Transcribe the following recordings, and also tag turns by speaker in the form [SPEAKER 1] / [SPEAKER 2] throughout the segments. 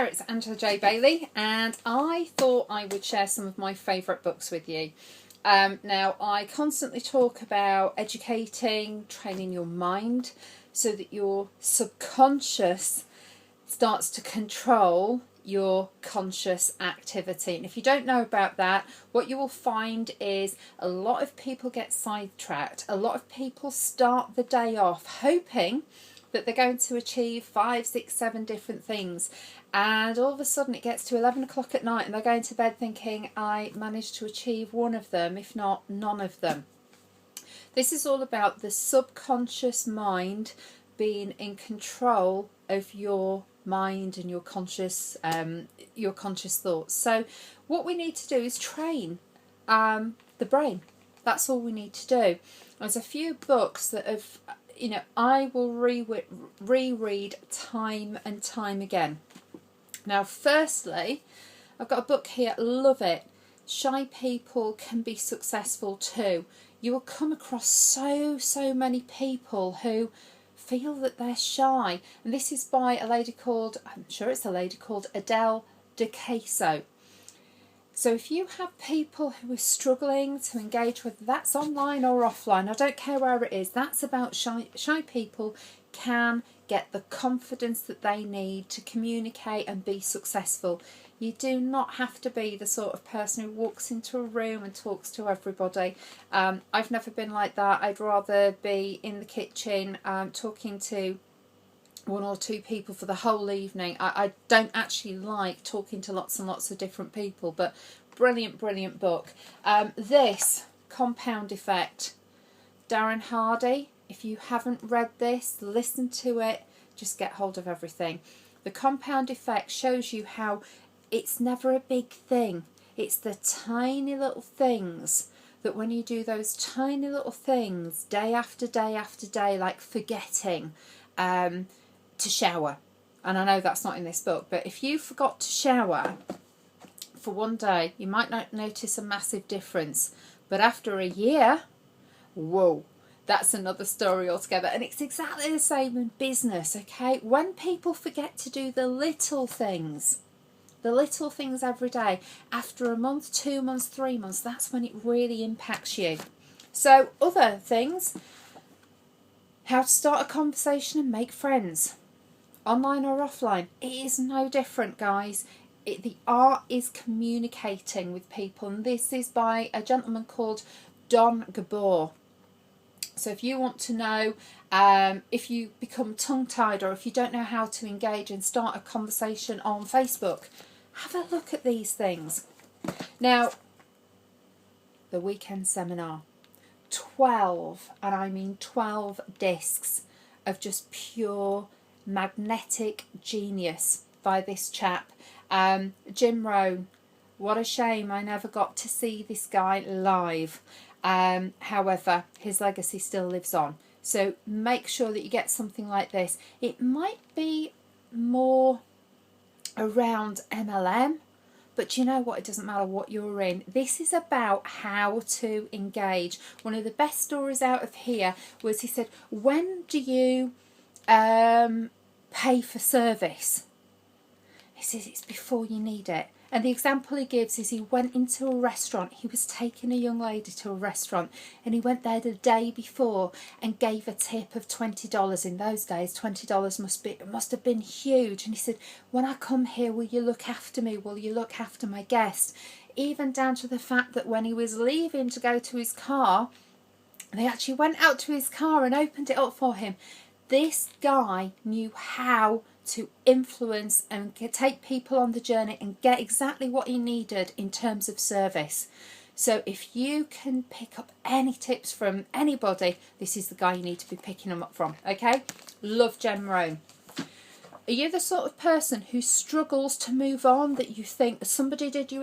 [SPEAKER 1] it's Angela J. Bailey, and I thought I would share some of my favourite books with you. Now, I constantly talk about educating, training your mind so that your subconscious starts to control your conscious activity. And if you don't know about that, what you will find is a lot of people get sidetracked. A lot of people start the day off hoping that they're going to achieve 5, 6, 7 different things, and all of a sudden it gets to 11 o'clock at night and they're going to bed thinking, I managed to achieve one of them, if not none of them. This is all about the subconscious mind being in control of your mind and your conscious thoughts. So what we need to do is train the brain. That's all we need to do. There's a few books that have, I will reread time and time again. Now, firstly, I've got a book here, love it. Shy People Can Be Successful Too. You will come across so many people who feel that they're shy. And this is by a lady called, Adele DeCaso. So if you have people who are struggling to engage, whether that's online or offline, I don't care where it is, that's about shy people can get the confidence that they need to communicate and be successful. You do not have to be the sort of person who walks into a room and talks to everybody. I've never been like that. I'd rather be in the kitchen talking to 1 or 2 people for the whole evening. I don't actually like talking to lots and lots of different people, but brilliant book. This, Compound Effect, Darren Hardy. If you haven't read this, listen to it, just get hold of everything. The Compound Effect shows you how it's never a big thing. It's the tiny little things that when you do those tiny little things day after day after day, like forgetting to shower. And I know that's not in this book, but if you forgot to shower for one day, you might not notice a massive difference. But after a year, whoa, that's another story altogether. And it's exactly the same in business, okay? When people forget to do the little things every day, after a month, 2 months, 3 months, that's when it really impacts you. So other things, how to start a conversation and make friends, online or offline. It is no different, guys. The art is communicating with people, and this is by a gentleman called Don Gabor. So if you want to know if you become tongue-tied or if you don't know how to engage and start a conversation on Facebook, have a look at these things. Now, the weekend seminar, 12, and I mean 12 discs of just pure magnetic genius by this chap, Jim Rohn. What a shame I never got to see this guy live. However, his legacy still lives on. So make sure that you get something like this. It might be more around MLM, but you know what? It doesn't matter what you're in. This is about how to engage. One of the best stories out of here was, he said, when do you pay for service? He says it's before you need it. And the example he gives is he went into a restaurant. He was taking a young lady to a restaurant, and he went there the day before and gave a tip of $20. In those days, $20 must have been huge. And he said, when I come here, will you look after me? Will you look after my guest? Even down to the fact that when he was leaving to go to his car, they actually went out to his car and opened it up for him. This guy knew how to influence and take people on the journey and get exactly what he needed in terms of service. So if you can pick up any tips from anybody, this is the guy you need to be picking them up from, okay? Love Jim Rohn. Are you the sort of person who struggles to move on, that you think somebody did you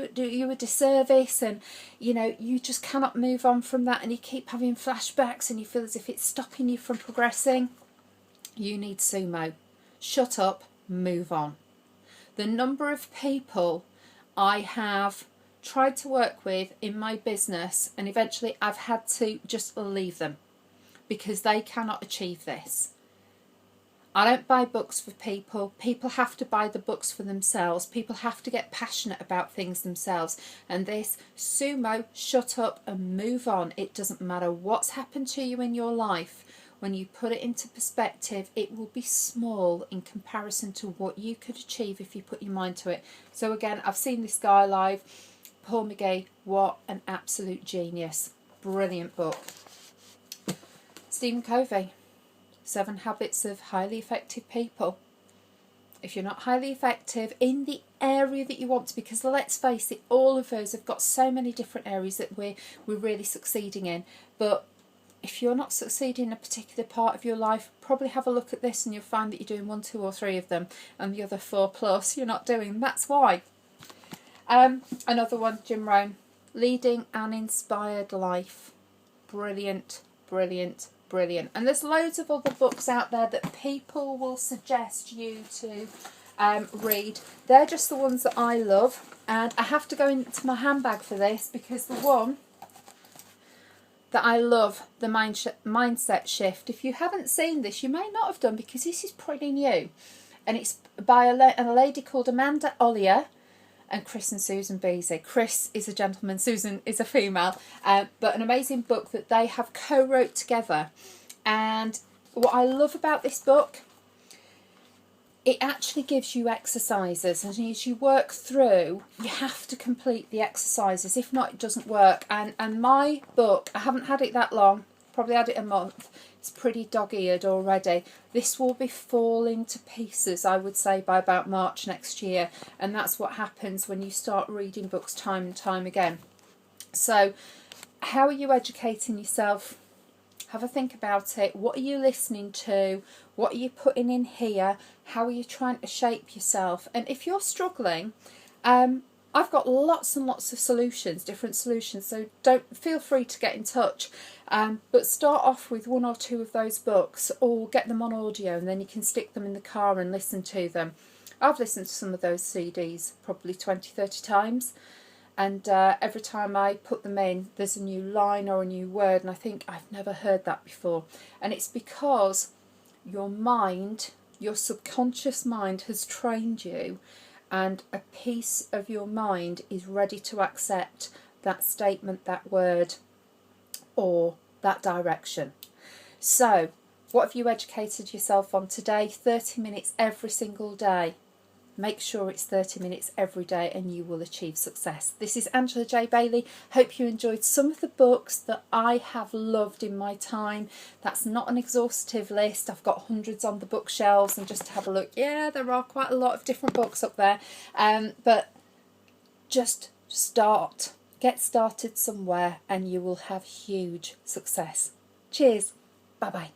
[SPEAKER 1] a disservice, and you just cannot move on from that, and you keep having flashbacks and you feel as if it's stopping you from progressing? You need Sumo. Shut up, move on. The number of people I have tried to work with in my business, and eventually I've had to just leave them because they cannot achieve this. I don't buy books for people. People have to buy the books for themselves. People have to get passionate about things themselves. And this, Sumo, shut up and move on. It doesn't matter what's happened to you in your life. When you put it into perspective, it will be small in comparison to what you could achieve if you put your mind to it. So again, I've seen this guy live. Paul McGee, what an absolute genius. Brilliant book. Stephen Covey, 7 Habits of Highly Effective People. If you're not highly effective in the area that you want to, because let's face it, all of us have got so many different areas that we're really succeeding in. But if you're not succeeding in a particular part of your life, probably have a look at this and you'll find that you're doing 1, 2 or 3 of them, and the other 4 plus you're not doing. That's why. Another one, Jim Rohn, Leading an Inspired Life. Brilliant, brilliant, brilliant. And there's loads of other books out there that people will suggest you to read. They're just the ones that I love, and I have to go into my handbag for this, because the one that I love, the Mindset Shift, if you haven't seen this, you may not have done, because this is pretty new, and it's by a lady called Amanda Ollier and Chris and Susan Beasley. Chris is a gentleman, Susan is a female, but an amazing book that they have co-wrote together. And what I love about this book, it actually gives you exercises, and as you work through, you have to complete the exercises. If not, it doesn't work. And my book, I haven't had it that long, probably had it a month. It's pretty dog-eared already. This will be falling to pieces, I would say, by about March next year. And that's what happens when you start reading books time and time again. So how are you educating yourself? Have a think about it. What are you listening to? What are you putting in here? How are you trying to shape yourself? And if you're struggling, I've got lots and lots of solutions, different solutions, so don't feel free to get in touch. But start off with 1 or 2 of those books, or get them on audio, and then you can stick them in the car and listen to them. I've listened to some of those CDs probably 20, 30 times, and every time I put them in, there's a new line or a new word, and I think I've never heard that before. And it's because your mind, your subconscious mind, has trained you, and a piece of your mind is ready to accept that statement, that word, or that direction. So, what have you educated yourself on today? 30 minutes every single day. Make sure it's 30 minutes every day and you will achieve success. This is Angela J. Bailey. Hope you enjoyed some of the books that I have loved in my time. That's not an exhaustive list. I've got hundreds on the bookshelves, and just to have a look, yeah, there are quite a lot of different books up there. But just start. Get started somewhere and you will have huge success. Cheers. Bye-bye.